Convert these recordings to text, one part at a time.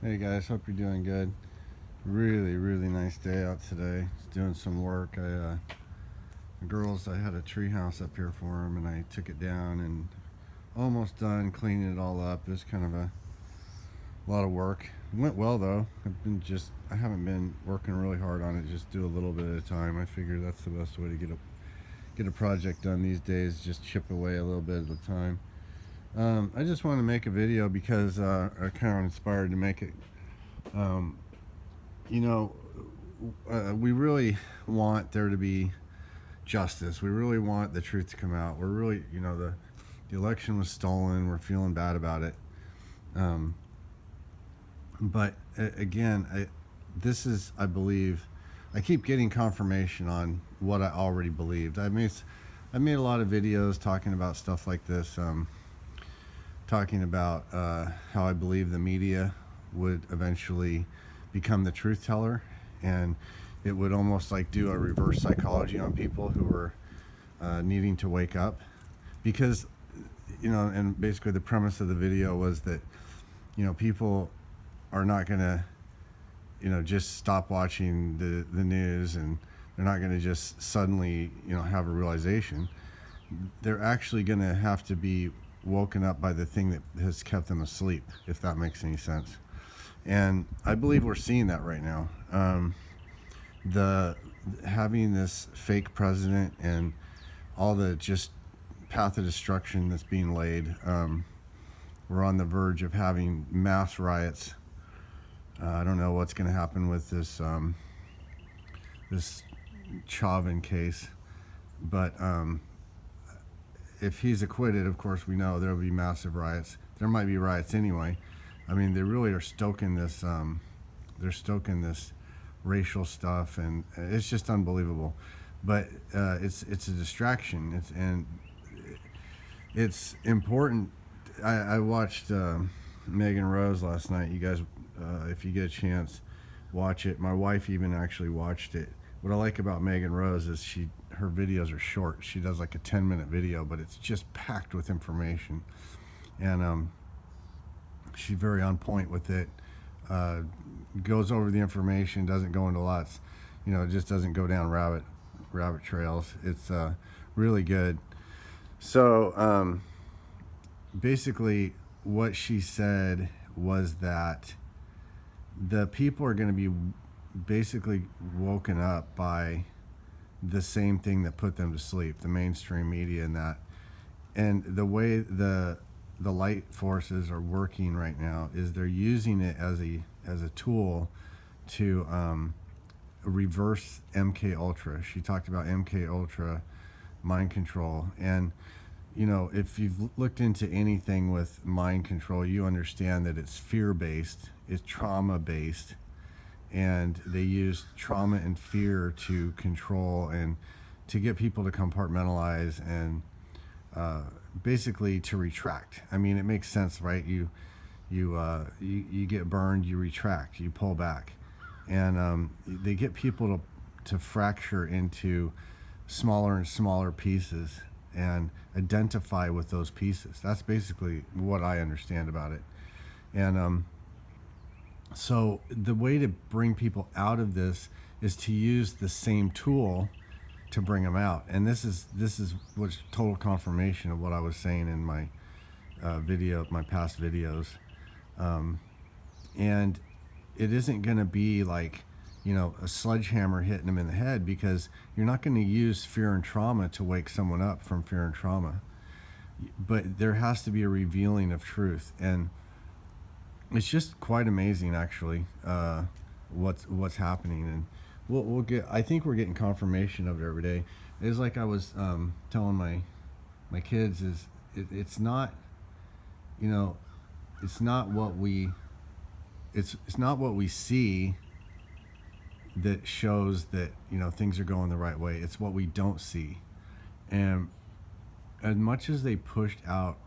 Hey guys, hope you're doing good. Really nice day out today. Doing some work. The girls, I had a tree house up here for them, and I took it down and almost done cleaning it all up. It was kind of a lot of work. It went well though. I haven't been working really hard on it. Just do a little bit at a time. I figure that's the best way to get a project done these days. Just chip away a little bit at a time. I just want to make a video because I'm kind of inspired to make it. Um, you know, we really want there to be justice. We really want the truth to come out. We're really, the election was stolen. We're feeling bad about it. Um, but again, I believe, I keep getting confirmation on what I already believed. I made a lot of videos talking about stuff like this, talking about how I believe the media would eventually become the truth teller, and it would almost like do a reverse psychology on people who were needing to wake up. Because, and basically the premise of the video was that, people are not going to, just stop watching the news, and they're not going to just suddenly, have a realization. They're actually going to have to be woken up by the thing that has kept them asleep, if that makes any sense. And I believe we're seeing that right now. The Having this fake president and all the just path of destruction that's being laid. We're on the verge of having mass riots. I don't know what's going to happen with this Chauvin case, but if he's acquitted, of course, we know there will be massive riots. There might be riots anyway. I mean, they really are stoking this. They're stoking this racial stuff, and it's just unbelievable. But it's a distraction. It's important. I watched Megan Rose last night. You guys, if you get a chance, watch it. My wife even actually watched it. What I like about Megan Rose is her videos are short. She does like a 10-minute video, but it's just packed with information, and she's very on point with it. Goes over the information, doesn't go into lots, it just doesn't go down rabbit trails. It's really good. So basically what she said was that the people are going to be basically woken up by the same thing that put them to sleep, the mainstream media, and the way the light forces are working right now is they're using it as a tool to reverse MK Ultra. She talked about MK Ultra mind control, and if you've looked into anything with mind control, you understand that it's fear-based, it's trauma-based, and they use trauma and fear to control and to get people to compartmentalize and basically to retract. I mean, it makes sense, right? You get burned, you retract, you pull back, and they get people to fracture into smaller and smaller pieces and identify with those pieces. That's basically what I understand about it. And so the way to bring people out of this is to use the same tool to bring them out. And this is what's total confirmation of what I was saying in my my past videos. And it isn't going to be like, a sledgehammer hitting them in the head, because you're not going to use fear and trauma to wake someone up from fear and trauma. But there has to be a revealing of truth, and it's just quite amazing, actually, what's happening. And we'll get. I think we're getting confirmation of it every day. It's like I was telling my kids, it's not, it's not what we it's not what we see that shows that things are going the right way. It's what we don't see. And as much as they pushed out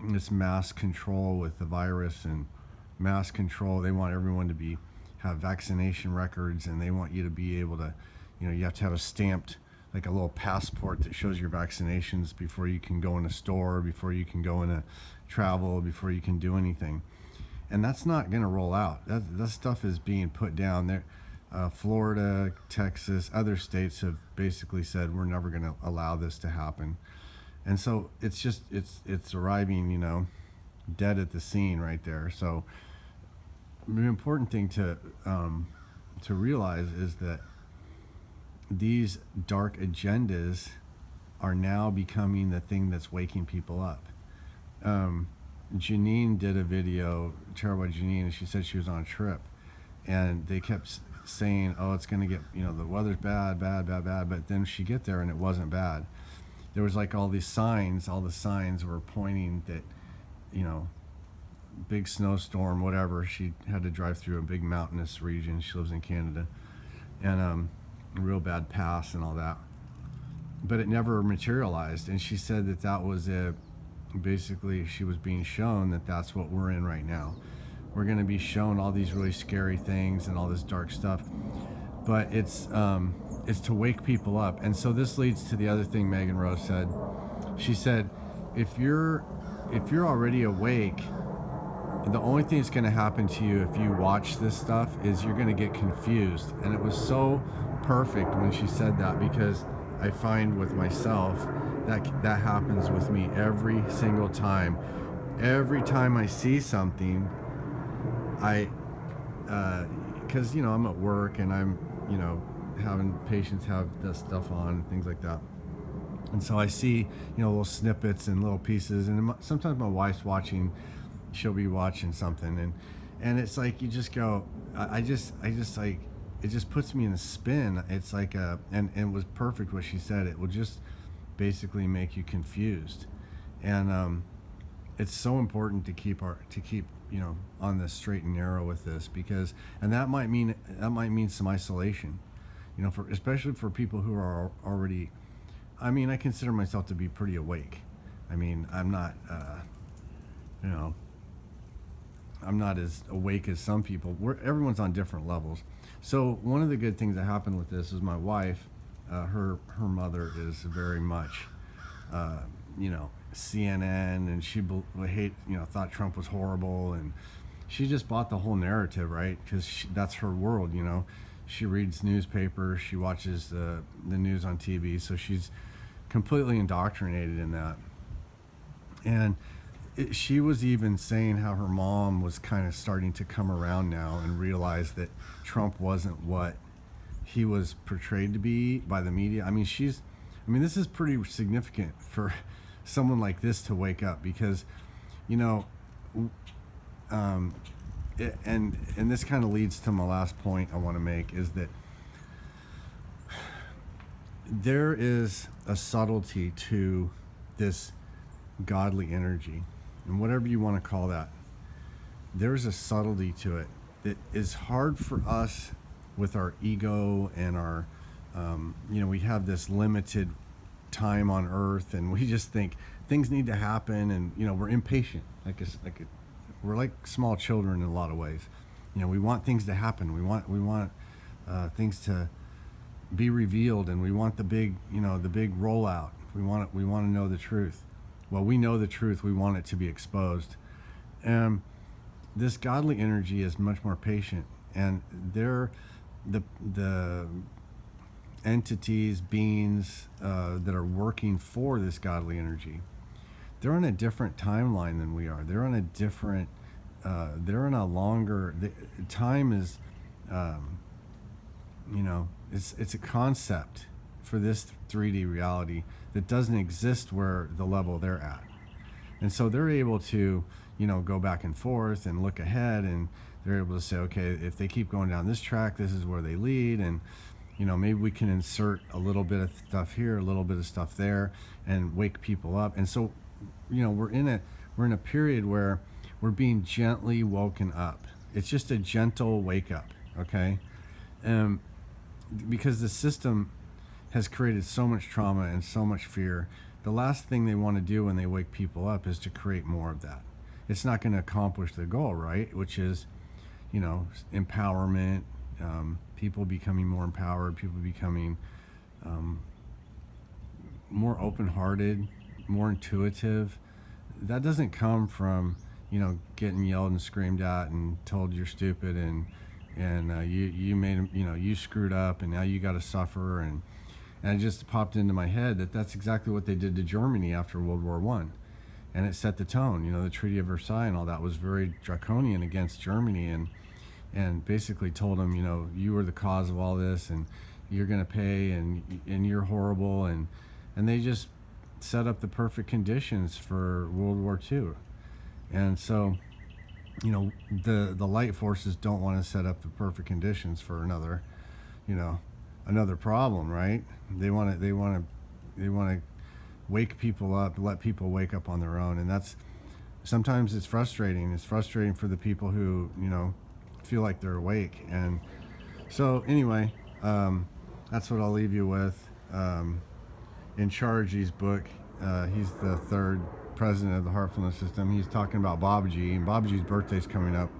this mass control with the virus and mass control, they want everyone to have vaccination records, and they want you to be able to, you have to have a stamped, like a little passport that shows your vaccinations before you can go in a store, before you can go in a travel, before you can do anything. and that's not going to roll out. That stuff is being put down there. Florida, Texas, other states have basically said we're never going to allow this to happen, and so it's arriving, dead at the scene right there. So the important thing to realize is that these dark agendas are now becoming the thing that's waking people up. Janine did a video, Terrible Janine, and she said she was on a trip, and they kept saying, "Oh, it's going to get, the weather's bad, bad, bad, bad." But then she get there and it wasn't bad. There was like all these signs. All the signs were pointing that, big snowstorm, whatever. She had to drive through a big mountainous region. She lives in Canada, and a real bad pass and all that. But it never materialized. And she said that was it. Basically, she was being shown that that's what we're in right now. We're going to be shown all these really scary things and all this dark stuff, but it's to wake people up. And so this leads to the other thing Megan Rose said. She said, if you're already awake, the only thing that's going to happen to you if you watch this stuff is you're going to get confused. And it was so perfect when she said that, because I find with myself that happens with me every single time. Every time I see something, because I'm at work and I'm having patients have this stuff on and things like that, and so I see little snippets and little pieces, and sometimes my wife's watching, she'll be watching something, and it's like you just go, I just like, it just puts me in a spin. It's like and it was perfect what she said. It will just basically make you confused, and it's so important to keep on the straight and narrow with this, because, and that might mean some isolation, especially for people who are already, I consider myself to be pretty awake. I'm not, I'm not as awake as some people. Everyone's on different levels. So one of the good things that happened with this is my wife, her mother is very much, CNN, and she thought Trump was horrible, and she just bought the whole narrative, right? Because that's her world. She reads newspapers, she watches the news on TV, so she's completely indoctrinated in that. And she was even saying how her mom was kind of starting to come around now and realize that Trump wasn't what he was portrayed to be by the media. This is pretty significant for someone like this to wake up, because and this kind of leads to my last point I want to make, is that there is a subtlety to this godly energy, and whatever you want to call that, there's a subtlety to it that is hard for us with our ego and our we have this limited time on earth, and we just think things need to happen, and we're impatient, we're like small children in a lot of ways. We want things to happen, we want things to be revealed, and we want the big rollout. We want to know the truth. Well, we know the truth, we want it to be exposed. And this godly energy is much more patient, and they're the entities, beings that are working for this godly energy. They're on a different timeline than we are. They're on a different, they're in a longer, time is, it's a concept for this 3D reality that doesn't exist where the level they're at. And so they're able to, go back and forth and look ahead, and they're able to say, okay, if they keep going down this track, this is where they lead, and maybe we can insert a little bit of stuff here, a little bit of stuff there, and wake people up. And so, we're in a period where we're being gently woken up. It's just a gentle wake up, okay? Because the system has created so much trauma and so much fear. The last thing they want to do when they wake people up is to create more of that. It's not going to accomplish the goal, right? Which is, empowerment, people becoming more empowered, people becoming more open-hearted, more intuitive. That doesn't come from, getting yelled and screamed at and told you're stupid, and you made them, you screwed up, and now you got to suffer. And it just popped into my head that that's exactly what they did to Germany after World War One, and it set the tone. The Treaty of Versailles and all that was very draconian against Germany, and basically told them, you were the cause of all this, and you're going to pay, and you're horrible, and they just set up the perfect conditions for World War II. And so, the light forces don't want to set up the perfect conditions for another problem, right? They want to wake people up, let people wake up on their own, and that's sometimes it's frustrating. It's frustrating for the people who feel like they're awake. And so anyway, that's what I'll leave you with. In Chargy's book, he's the third president of the Heartfulness System. He's talking about Babaji, and Babaji's birthday's coming up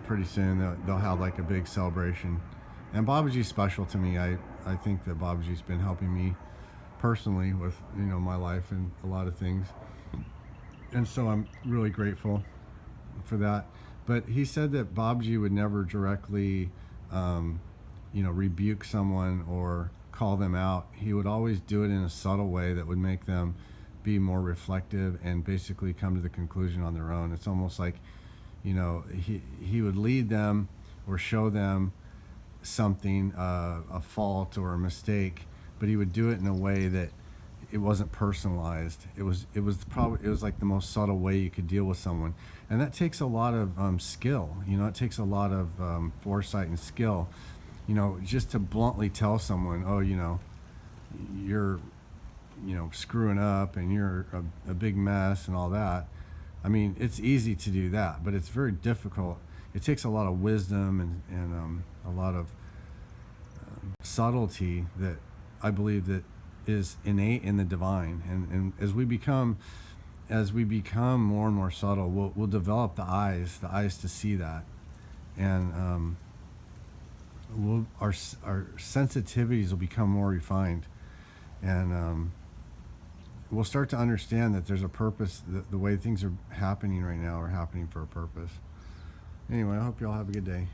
pretty soon. They'll have like a big celebration, and Babaji's special to me. I think that Babaji's been helping me personally with my life and a lot of things, and so I'm really grateful for that. But he said that Babaji would never directly rebuke someone or call them out. He would always do it in a subtle way that would make them be more reflective and basically come to the conclusion on their own. It's almost like he would lead them or show them something, a fault or a mistake, but he would do it in a way that it wasn't personalized. It was like the most subtle way you could deal with someone, and that takes a lot of skill. It takes a lot of foresight and skill. Just to bluntly tell someone, oh, you're screwing up and you're a big mess and all that. I mean, it's easy to do that, but it's very difficult. It takes a lot of wisdom and a lot of subtlety that I believe that is innate in the divine. And as we become more and more subtle, we'll develop the eyes to see that, and our sensitivities will become more refined, and we'll start to understand that there's a purpose. The way things are happening right now are happening for a purpose. Anyway, I hope you all have a good day.